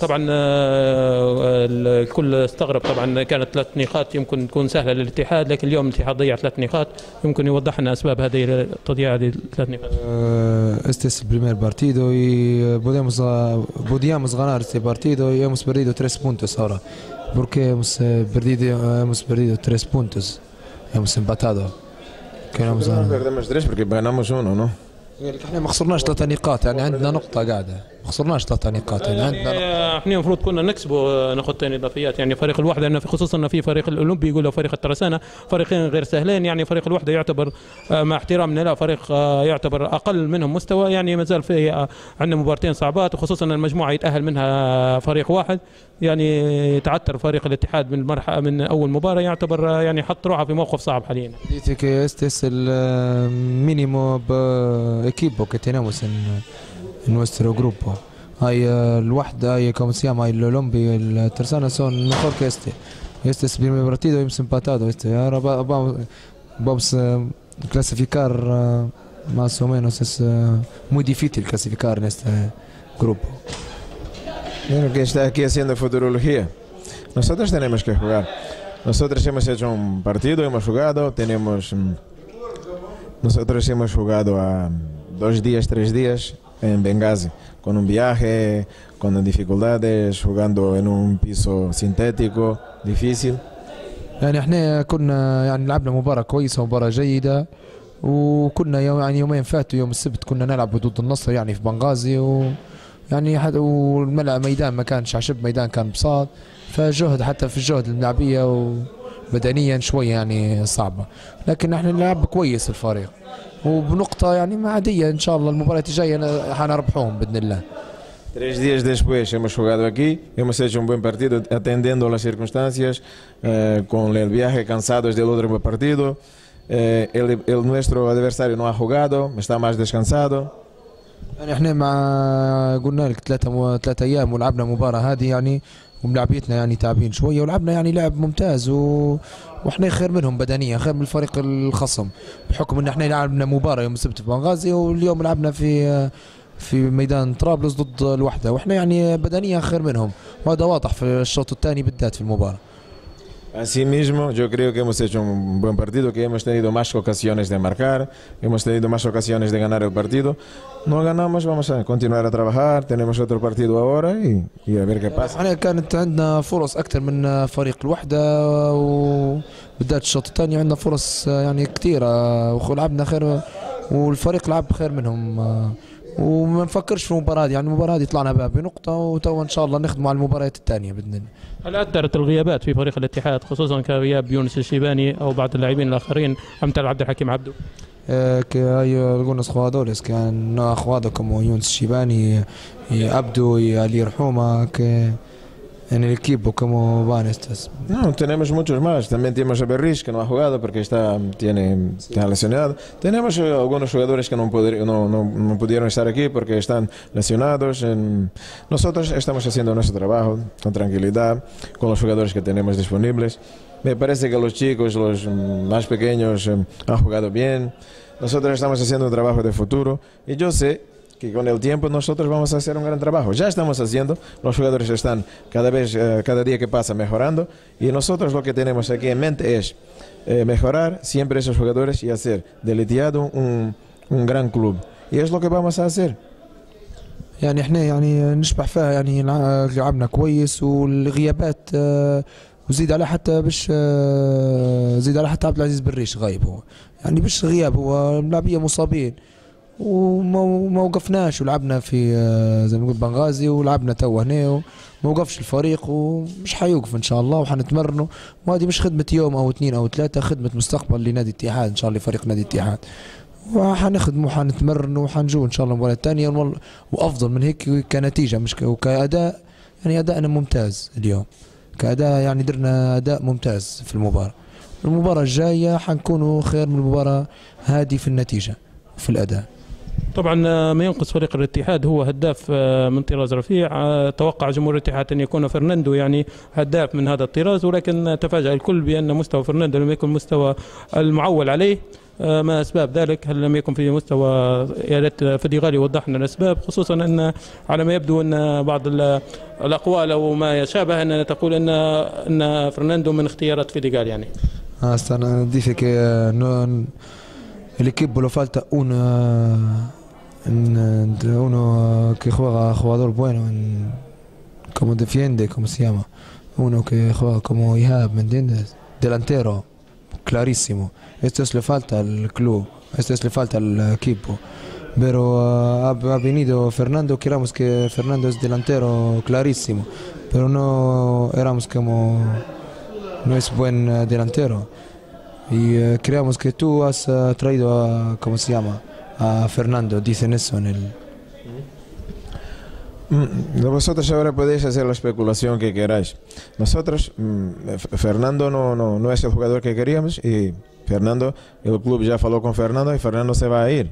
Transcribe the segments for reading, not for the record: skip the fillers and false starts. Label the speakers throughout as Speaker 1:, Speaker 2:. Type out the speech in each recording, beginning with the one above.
Speaker 1: طبعا الكل استغرب. طبعا كانت 3 نقاط يمكن تكون سهله للاتحاد، لكن اليوم الاتحاد ضيع 3 نقاط. يمكن يوضح لنا اسباب هذه تضييع هذه 3 نقاط.
Speaker 2: Este es el primer partido y podíamos ganar este partido y hemos perdido 3 puntos ahora. Porque hemos perdido 3 puntos. Hemos empatado.
Speaker 3: Perdemos 3 porque ganamos 1, ¿no?
Speaker 2: احنا ما خسرناش 3 نقاط، يعني عندنا نقطة قاعدة، ما خسرناش 3 نقاط، يعني عندنا نقطة.
Speaker 1: احنا المفروض كنا نكسبوا نقطتين اضافيات، يعني فريق الوحده، لان خصوصا في فريق الاولمبي يقولوا فريق الترسانه فريقين غير سهلين. يعني فريق الوحده يعتبر مع احترامنا لا فريق يعتبر اقل منهم مستوى، يعني ما زال فيه عندنا مباراتين صعبات، وخصوصا المجموعه يتاهل منها فريق واحد. يعني تعثر فريق الاتحاد من اول مباراه، يعتبر يعني حط روحه في موقف صعب حاليا.
Speaker 2: Dice que este es el mínimo equipo que tenemos en nuestro grupo. Hay el Wahda, hay como se llama, el Olombi, el Tersana son mejor que este. Este es el primer partido y hemos empatado. Ahora vamos a clasificar más o menos. Es muy difícil clasificar en este grupo.
Speaker 3: Bueno, quien está aquí haciendo futurología. Nosotros tenemos que jugar. Nosotros hemos hecho un partido, hemos jugado, nosotros hemos jugado a 2 días, 3 días en Benghazi, con un viaje, con dificultades, jugando en un piso sintético, difícil.
Speaker 2: يعني احنا كنا يعني لعبنا مباراة كويسة ومباراة جيدة، وكنا يعني يومين فاتوا يوم السبت كنا نلعب ضد النصر يعني في بنغازي، يعني والملعب ميدان ما كانش عشب، ميدان كان بساط، فجهد حتى في الجهد الملعبية وبدنيا شوية يعني صعبة، لكن احنا نلعب كويس الفريق وبنقطة يعني عادية. ان شاء الله المباراة الجاية حنربحوهم بإذن الله.
Speaker 3: 3 días después hemos jugado aquí, hemos hecho un buen partido atendiendo las circunstancias, con el viaje cansados del otro partido. Nuestro adversario no ha jugado, está más descansado.
Speaker 2: يعني احنا قلنا لك 3 أيام ولعبنا مباراة هذه يعني، وملاعبيتنا يعني تعبين شوية، ولعبنا يعني لعب ممتاز واحنا خير منهم بدنيا، خير من الفريق الخصم، بحكم ان احنا لعبنا مباراة يوم السبت في بنغازي، واليوم لعبنا في ميدان طرابلس ضد الوحدة، واحنا يعني بدنيا خير منهم، وهذا واضح في الشوط الثاني بالذات في المباراة.
Speaker 3: Asimismo, yo creo que hemos hecho un buen partido, que hemos tenido más ocasiones de marcar, hemos tenido más ocasiones de ganar el partido. No ganamos, vamos a continuar a trabajar, tenemos otro partido ahora y a ver qué pasa.
Speaker 2: احنا كانت عندنا فرص أكثر من فريق الوحدة، وبالذات الشوط الثاني عندنا فرص يعني كثيرة، ولعبنا خير والفريق لعب خير منهم، وما نفكرش في المباراة دي، يعني المباراة دي طلعنا بها بنقطة، وتوا إن شاء الله نخدموا على المباريات الثانية بإذن الله.
Speaker 1: هل أثرت الغيابات في فريق الاتحاد، خصوصا كغياب يونس الشيباني أو بعض اللاعبين الآخرين أمثال عبد الحكيم عبدو؟
Speaker 2: Que hay algunos jugadores que no han jugado como Yunus Shibani y Abdu y Ali Rhuma que en el equipo como van estas.
Speaker 3: No, tenemos muchos más. También tenemos a Berrish que no ha jugado porque está lesionado. Tenemos algunos jugadores que no pudieron estar aquí porque están lesionados. Nosotros estamos haciendo nuestro trabajo con tranquilidad, con los jugadores que tenemos disponibles. Me parece que los chicos, los más pequeños, han jugado bien. Nosotros estamos haciendo un trabajo de futuro y yo sé que con el tiempo nosotros vamos a hacer un gran trabajo. Ya estamos haciendo, los jugadores están cada día que pasa mejorando, y nosotros lo que tenemos aquí en mente es mejorar siempre esos jugadores y hacer del Etihad un gran club. Y es lo que vamos a hacer.
Speaker 2: يعني احنا يعني نشبح فيها، يعني لعبنا كويس، والغيابات وزيد على حتى زيد على حتى عبد العزيز بالريش غايب، هو يعني مش غياب، هو ملاعبية مصابين، وما وقفناش، ولعبنا في زي ما نقول بنغازي، ولعبنا تو هنا، وما وقفش الفريق، ومش حيوقف ان شاء الله، وحنتمرنوا، وهذه مش خدمة يوم او 2 أو 3، خدمة مستقبل لنادي الاتحاد ان شاء الله، لفريق نادي الاتحاد، وحنخدموا وحنتمرنوا وحنجوا ان شاء الله المباراة الثانية، وافضل من هيك كنتيجة، مش وكأداء، يعني ادائنا ممتاز اليوم كأداء، يعني درنا اداء ممتاز في المباراة. المباراة الجاية حنكونوا خير من المباراة هذه في النتيجة وفي الاداء.
Speaker 1: طبعا ما ينقص فريق الاتحاد هو هداف من طراز رفيع. توقع جمهور الاتحاد أن يكون فرناندو يعني هداف من هذا الطراز، ولكن تفاجأ الكل بأن مستوى فرناندو لم يكن مستوى المعول عليه. ما أسباب ذلك؟ هل لم يكن في مستوى؟ يا ريت فيديغال يوضح لنا الأسباب، خصوصا أن على ما يبدو أن بعض الأقوال أو ما يشابه أن تقول أن فرناندو من اختيارات فيديغال يعني.
Speaker 2: Sta dice che l'equipo lo falta uno que juega jugador bueno, como defiende, como se llama, uno que juega como Ihab, ¿me entiendes? Delantero, clarísimo. Esto es le falta al club, esto es le falta al equipo. Pero ha venido Fernando, queramos que Fernando es delantero clarísimo, pero no éramos como no es buen delantero. Y creemos que tú has traído a, ¿cómo se llama? A Fernando, dicen eso en el...
Speaker 3: Vosotros ahora podéis hacer la especulación que queráis. Nosotros, Fernando no es el jugador que queríamos y Fernando, el club ya habló con Fernando y Fernando se va a ir.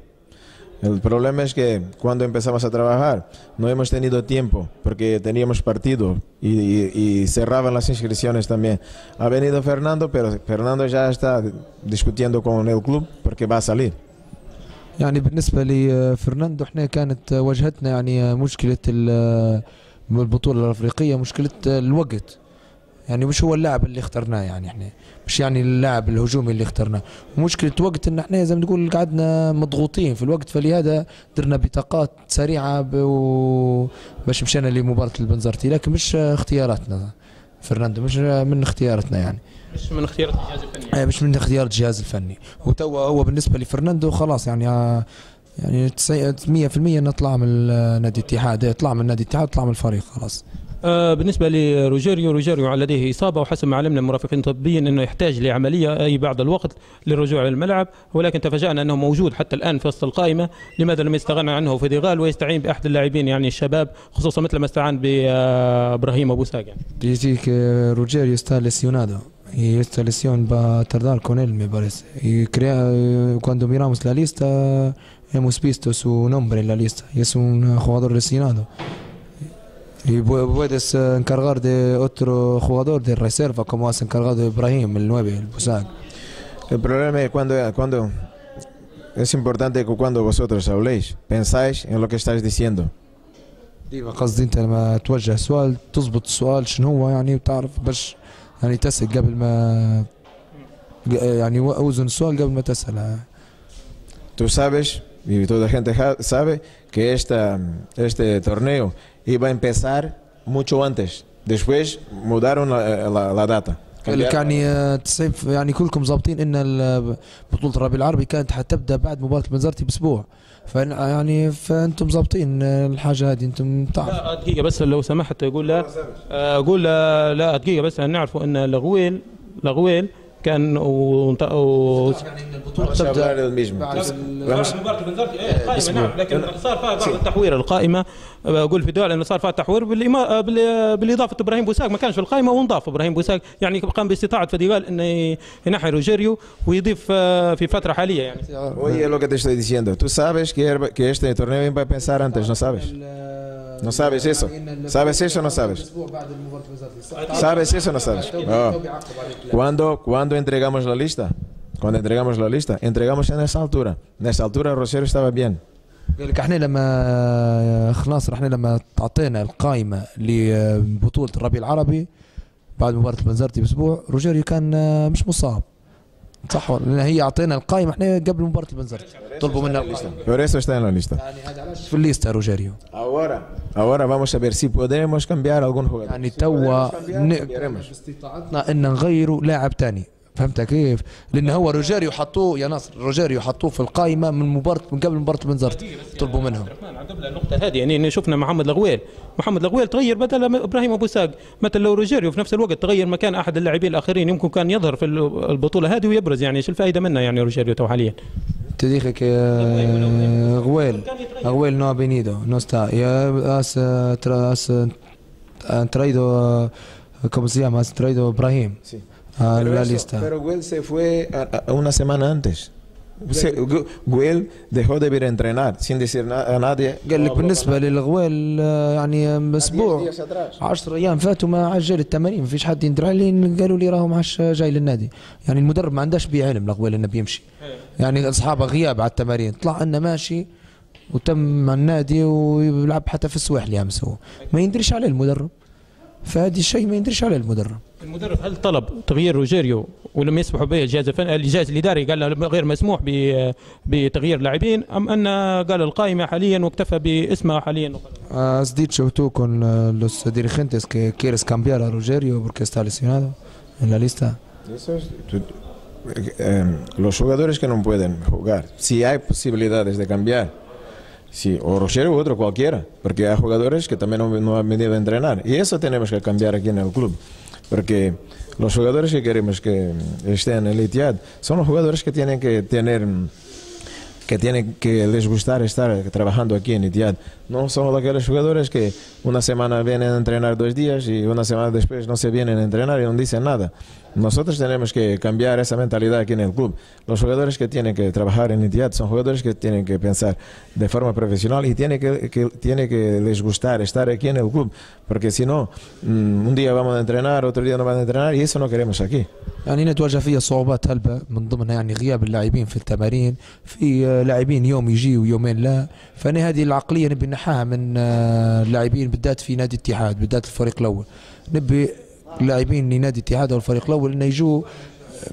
Speaker 3: El problema es que cuando empezamos a trabajar no hemos tenido tiempo porque teníamos partido y cerraban las inscripciones también. Ha venido Fernando, pero Fernando ya está discutiendo con el club porque va a salir.
Speaker 2: يعني بالنسبة لفرناندو احنا كانت واجهتنا يعني مشكلة البطولة الأفريقية، مشكلة الوقت. يعني مش هو اللاعب اللي اخترناه، يعني احنا مش يعني اللاعب الهجومي اللي اخترناه، مشكلة وقت ان احنا زي ما نقول قعدنا مضغوطين في الوقت، فلهذا درنا بطاقات سريعة باش مشينا لمباراة البنزرتي، لكن مش اختياراتنا. فرناندو مش من اختياراتنا، يعني
Speaker 1: مش من اختيارات الجهاز الفني.
Speaker 2: مش من اختيار الجهاز الفني. وتوا هو بالنسبة لفرناندو خلاص يعني 100% نطلع من نادي الاتحاد، يطلع من نادي الاتحاد، يطلع من الفريق خلاص.
Speaker 1: بالنسبة لروجيريو لديه إصابة، وحسب ما علمنا المرافقين الطبيين أنه يحتاج لعملية أي بعض الوقت للرجوع للملعب، ولكن تفاجأنا أنه موجود حتى الآن في وسط القائمة. لماذا لم يستغنى عنه فيديغال ويستعين بأحد اللاعبين يعني الشباب، خصوصا مثل ما استعان بإبراهيم أبو ساق؟
Speaker 2: Dice que Rogerio está lesionado y esta lesión va a tardar con él, me parece. Y cuando miramos la lista hemos visto su nombre en la lista y es un jugador lesionado. Y puedes encargar de otro jugador de reserva como has encargado de Ibrahim, el 9, el Busak.
Speaker 3: El problema es cuando es importante que cuando vosotros habléis, pensáis en lo que estáis diciendo.
Speaker 2: ديما قصدي انت لما توجه سؤال تضبط السؤال شنو هو يعني، وتعرف باش يعني تسأل قبل ما يعني اوزن السؤال قبل ما تسأل.
Speaker 3: Tú sabes, y toda la gente sabe, que este torneo iba a empezar mucho antes. Después mudaron la data.
Speaker 2: يعني 90 يعني كلكم ضابطين ان بطولة الربيع العربي كانت حتبدا بعد مباراة البنزرتي باسبوع، يعني فانتم ضابطين الحاجة هذه، انتم تعرفوا.
Speaker 1: لا دقيقة بس لو سمحت، اقول لا دقيقة بس، نعرفوا ان لغويل كان
Speaker 2: يعني ان البطولة تبدا
Speaker 1: بعد مباراة البنزرتي قائمة، نعم، لكن صار فيها بعض التحوير القائمة. اقول في دول انه صار فيها تحوير بالاضافة ابراهيم بوساق، ما كانش في القائمة وانضاف ابراهيم بوساق، يعني قام باستطاعة فيديغال انه ينحي روجيريو ويضيف في فترة حالية يعني.
Speaker 3: Oye, lo que te estoy diciendo, tú sabes que este torneo iba a empezar antes, ¿no sabes? ¿No sabes eso? ¿Sabes eso o no sabes? ¿Sabes eso o no sabes? ¿Cuándo entregamos la lista? Cuando entregamos en esa altura. En esa altura Rogerio estaba bien.
Speaker 2: قال لك احنا لما خلاص احنا لما تعطينا القائمة لبطولة الربيع العربي بعد مباراة البنزرتي باسبوع، روجيريو كان مش مصاب، صح؟ لان هي اعطينا القائمة احنا قبل مباراة البنزرتي، طلبوا منا القائمة.
Speaker 3: Por eso está en la lista.
Speaker 2: يعني هذا علاش في الليستا روجيريو.
Speaker 3: Ahora vamos a ver si podemos cambiar algún jugador.
Speaker 2: يعني توا باستطاعتنا ان نغيروا لاعب ثاني، فهمت كيف؟ لان هو روجيريو حطوه يا ناصر، روجيريو حطوه في القائمه من قبل مباراه البنزرتي، طلبوا منهم.
Speaker 1: قبل النقطه هذه يعني شفنا محمد لغويل تغير بدل ابراهيم ابو ساق، مثلا لو روجيريو في نفس الوقت تغير مكان احد اللاعبين الاخرين يمكن كان يظهر في البطوله هذه ويبرز، يعني شو الفائده منه يعني روجيريو تو حاليا؟
Speaker 2: Te dije que Agüel no ha venido, no está. Y has traído, ¿cómo se llama? Has traído Ibrahim.
Speaker 3: Sí.
Speaker 2: A la lista.
Speaker 3: Pero Agüel se fue una semana antes. Güell dejó de ir a entrenar sin decir a nadie.
Speaker 2: قال لك بالنسبه للغوال يعني اسبوع 10 ايام فاتوا ما عادش جاي للتمارين، ما فيش حد يندر عليه، قالوا لي راهو ما عادش جاي للنادي. يعني المدرب ما عندهاش بيه علم الغوال انه بيمشي، يعني اصحابه غياب على التمارين، طلع انه ماشي وتم مع النادي ويلعب حتى في السواحل يامس، هو ما يندريش عليه المدرب، فهذا الشيء ما يندريش عليه المدرب.
Speaker 1: المدرب هل طلب تغيير روجيريو ولم يسمحوا به الجهاز الاداري قال له غير مسموح بتغيير لاعبين، ام ان قال القائمه حاليا واكتفى باسمها حاليا؟
Speaker 2: Has dicho tú con los dirigentes que quieres cambiar a Rogerio porque está lesionado en la lista?
Speaker 3: Los jugadores que no pueden jugar, si hay posibilidades de cambiar, sí, o Rogerio u otro cualquiera, porque hay jugadores que también no han venido a entrenar y eso tenemos que cambiar aquí en el club, porque los jugadores que queremos que estén en el Etihad son los jugadores que tienen que tener, que tienen que les gustar estar trabajando aquí en Etihad. No son aquellos jugadores que una semana vienen a entrenar 2 días y una semana después no se vienen a entrenar y no dicen nada. Nosotros tenemos que cambiar esa mentalidad aquí en el club. Los jugadores que tienen que trabajar en Etihad son jugadores que tienen que pensar de forma profesional y tiene que les gustar estar aquí en el club, porque si no, un día vamos a entrenar, otro día no van a entrenar y eso no queremos aquí.
Speaker 2: يعني هنا تواجه فيها صعوبات هلبة، من ضمنها يعني غياب اللاعبين في التمارين، في لاعبين يوم يجي ويومين لا، فأنا هذه العقلية نبي نحاها من اللاعبين بالذات في نادي الاتحاد، بالذات الفريق الأول. نبي اللاعبين لنادي الاتحاد والفريق الأول إنه يجوا،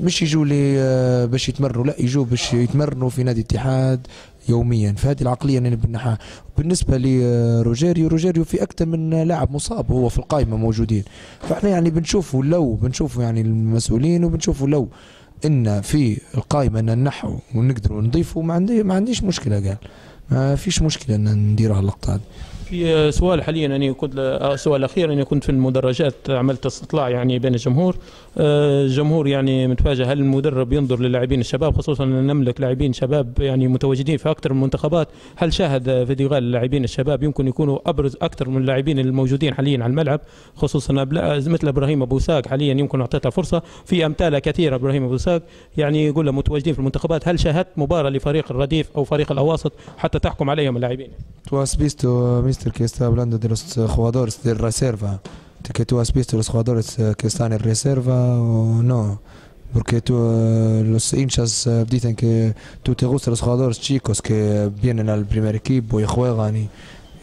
Speaker 2: مش يجوا لي باش يتمرنوا، لا يجوا باش يتمرنوا في نادي الاتحاد يوميا، فهذه العقليه اللي نبي نحاها. بالنسبه لروجيريو في اكثر من لاعب مصاب هو في القائمه موجودين، فاحنا يعني بنشوفوا يعني المسؤولين وبنشوفوا لو ان في القائمه ان نحو ونقدروا نضيفوا، ما عنديش مشكله، قال ما فيش مشكله ان نديرها اللقطه هذه.
Speaker 1: في سؤال حاليا اني كنت سؤال اخير، اني كنت في المدرجات عملت استطلاع يعني بين الجمهور. الجمهور يعني متفاجئ، هل المدرب ينظر للاعبين الشباب، خصوصا ان نملك لاعبين شباب يعني متواجدين في اكثر من المنتخبات، هل شاهد فيديوهات اللاعبين الشباب يمكن يكونوا ابرز اكثر من اللاعبين الموجودين حاليا على الملعب، خصوصا مثل ابراهيم ابو ساق حاليا يمكن اعطيته فرصه، في امثله كثيره ابراهيم ابو ساق يعني يقول له متواجدين في المنتخبات، هل شاهدت مباراه لفريق الرديف او فريق الاواسط حتى تحكم عليهم اللاعبين؟
Speaker 2: Tú has visto, mister, que está hablando de los jugadores de reserva, de que tú has visto los jugadores que están en reserva o no, porque los hinchas dicen que tú te gustan los jugadores chicos que vienen al primer equipo y juegan y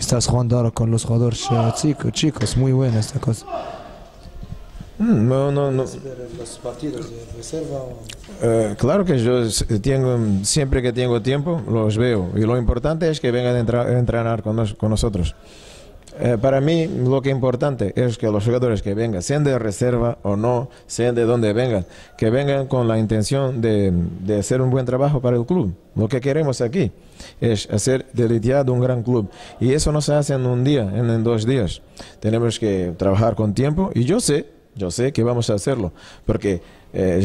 Speaker 2: estás jugando ahora con los jugadores chicos, muy buena esta cosa.
Speaker 3: No.
Speaker 2: Los partidos de reserva.
Speaker 3: Claro que yo siempre que tengo tiempo los veo y lo importante es que vengan a entrenar con nosotros. Para mí lo que es importante es que los jugadores que vengan, sean de reserva o no, sean de donde vengan, que vengan con la intención de hacer un buen trabajo para el club. Lo que queremos aquí es hacer del Etihad un gran club y eso no se hace en un día, en 2 días. Tenemos que trabajar con tiempo y yo sé que vamos a hacerlo, porque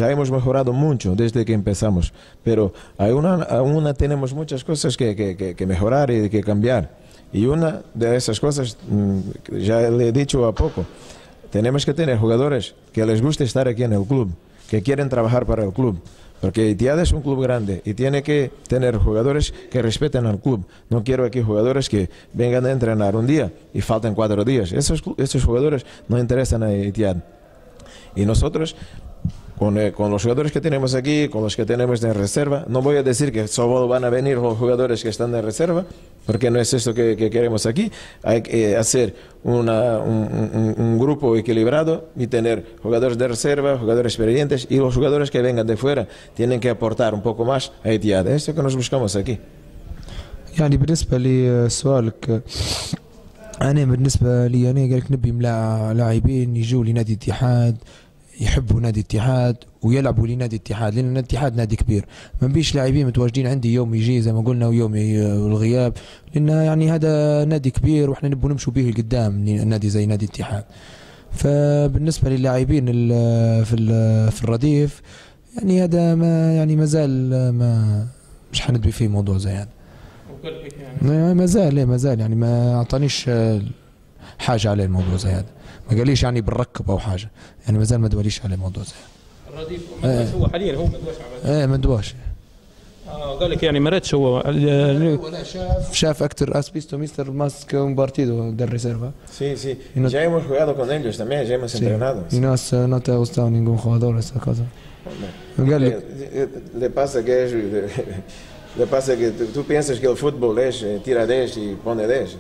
Speaker 3: ya hemos mejorado mucho desde que empezamos, pero aún tenemos muchas cosas que mejorar y que cambiar. Y una de esas cosas, ya le he dicho a poco, tenemos que tener jugadores que les guste estar aquí en el club, que quieren trabajar para el club, porque Etihad es un club grande y tiene que tener jugadores que respeten al club. No quiero aquí jugadores que vengan a entrenar un día y falten 4 días. Esos jugadores no interesan a Etihad. Y nosotros, con los jugadores que tenemos aquí, con los que tenemos de reserva, no voy a decir que solo van a venir los jugadores que están de reserva, porque no es esto que queremos aquí. Hay que hacer un grupo equilibrado y tener jugadores de reserva, jugadores experientes, y los jugadores que vengan de fuera tienen que aportar un poco más a Etihad. Es esto que nos buscamos aquí.
Speaker 2: يعني بالنسبة لسؤالك، أنا بالنسبة لي أنا قالك نبي لاعبين يجوا لنادي الاتحاد، يحبوا نادي الاتحاد ويلعبوا لنادي الاتحاد، لأن الاتحاد نادي كبير، ما نبيش لاعبين متواجدين عندي يوم يجي زي ما قلنا ويوم الغياب، لأن يعني هذا نادي كبير وإحنا نبغى نمشوا به لقدام، نادي زي نادي الاتحاد. فبالنسبة للاعبين في الرديف يعني هذا ما زال ما مش حندبي فيه موضوع زي هذا. ما زال يعني ما أعطانيش حاجة عليه الموضوع زي هذا، ما قاليش يعني بالركب أو حاجة، يعني ما زال ما دوليش عليه موضوع زي هذا.
Speaker 1: الرديف هو حاليا هو مدواش
Speaker 2: مدواش.
Speaker 1: قال لك يعني ما ريتش هو
Speaker 2: ولا شاف اكتر has visto mister más que un partido del reserva.
Speaker 3: Sí, sí. Ya hemos jugado con ellos también, ya hemos entrenado.
Speaker 2: Y no te ha gustado ningún jugador esa cosa. قال لك
Speaker 3: Le pasa que es, le pasa que tú piensas que el fútbol es tira 10 y pone 10.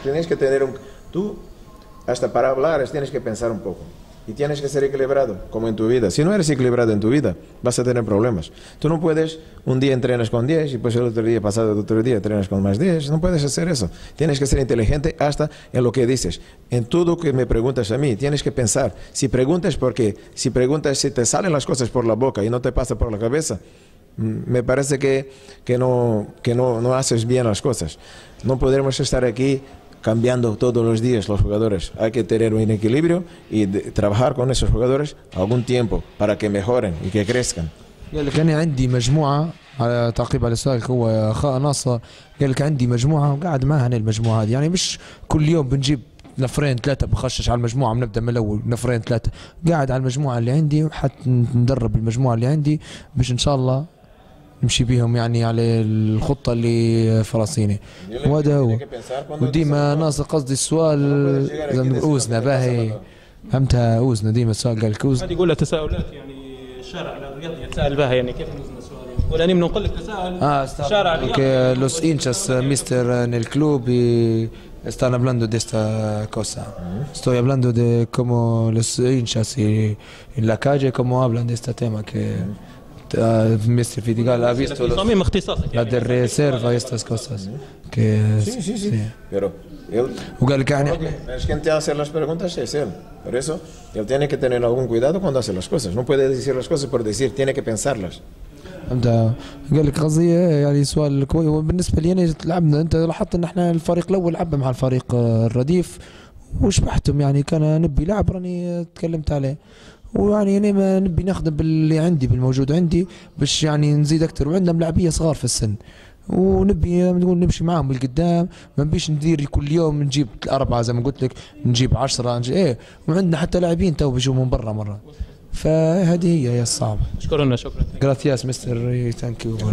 Speaker 3: Tienes que tener tú hasta para hablar tienes que pensar un poco. Y tienes que ser equilibrado, como en tu vida. Si no eres equilibrado en tu vida, vas a tener problemas. Tú no puedes, un día entrenas con 10 y pues el otro día, pasado el otro día, entrenas con más 10. No puedes hacer eso. Tienes que ser inteligente hasta en lo que dices. En todo que me preguntas a mí, tienes que pensar. Si preguntas por qué, si preguntas si te salen las cosas por la boca y no te pasa por la cabeza, me parece que no haces bien las cosas. No podremos estar aquí cambiando todos los días los jugadores. Hay que tener un equilibrio y trabajar con esos jugadores algún tiempo para que mejoren y que crezcan.
Speaker 2: قال لك انا عندي مجموعه على تعقيب على سؤالك هو اخاء ناصر. قال لك عندي مجموعه وقاعد معها انا المجموعه هذه يعني مش كل يوم بنجيب نفرين ثلاثه بخشش على المجموعه بنبدا من الاول نفرين ثلاثه. قاعد على المجموعه اللي عندي وحتى ندرب المجموعه اللي عندي باش ان شاء الله نمشي بيهم يعني على الخطة اللي فراسيني وهذا هو. وديما ناصر قصدي السؤال اوزنا باهي فهمتها اوزنا ديما السؤال قال لك اوزنا.
Speaker 1: هذه يقول له تساؤلات يعني الشارع الرياضي يتساءل بها يعني كيف نوزن السؤال يعني. ولا انا نقول لك تساؤل شارع الرياضي.
Speaker 2: Los hinchas mister en el club y están hablando de esta cosa. Estoy hablando de cómo los hinchas y en la calle cómo hablan de este tema que Mr. Fidigal ha visto la de reserva y estas cosas que
Speaker 3: sí. Pero él
Speaker 2: وقال لك يعني
Speaker 3: es quien te hace las preguntas es él. Por eso él tiene que tener algún cuidado cuando hace las cosas. No puede decir las cosas por decir, tiene que pensarlas.
Speaker 2: قال لك قصدي يعني سؤال كويس. وبالنسبه لي انا لعبنا انت لاحظت ان احنا الفريق الاول لعب مع الفريق الرديف وشبحتهم يعني كان نبي لعب راني تكلمت عليه ويعني انا ما نبي نخدم باللي عندي بالموجود عندي باش يعني نزيد اكثر. وعندنا ملاعبيه صغار في السن ونبي نقول نمشي معاهم للقدام. ما نبيش ندير كل يوم نجيب 4 زي ما قلت لك نجيب 10 وعندنا حتى لاعبين تو بيجوا من برا مره. فهذه هي الصعبه.
Speaker 1: شكرا.
Speaker 2: Gracias Mr. Thank you.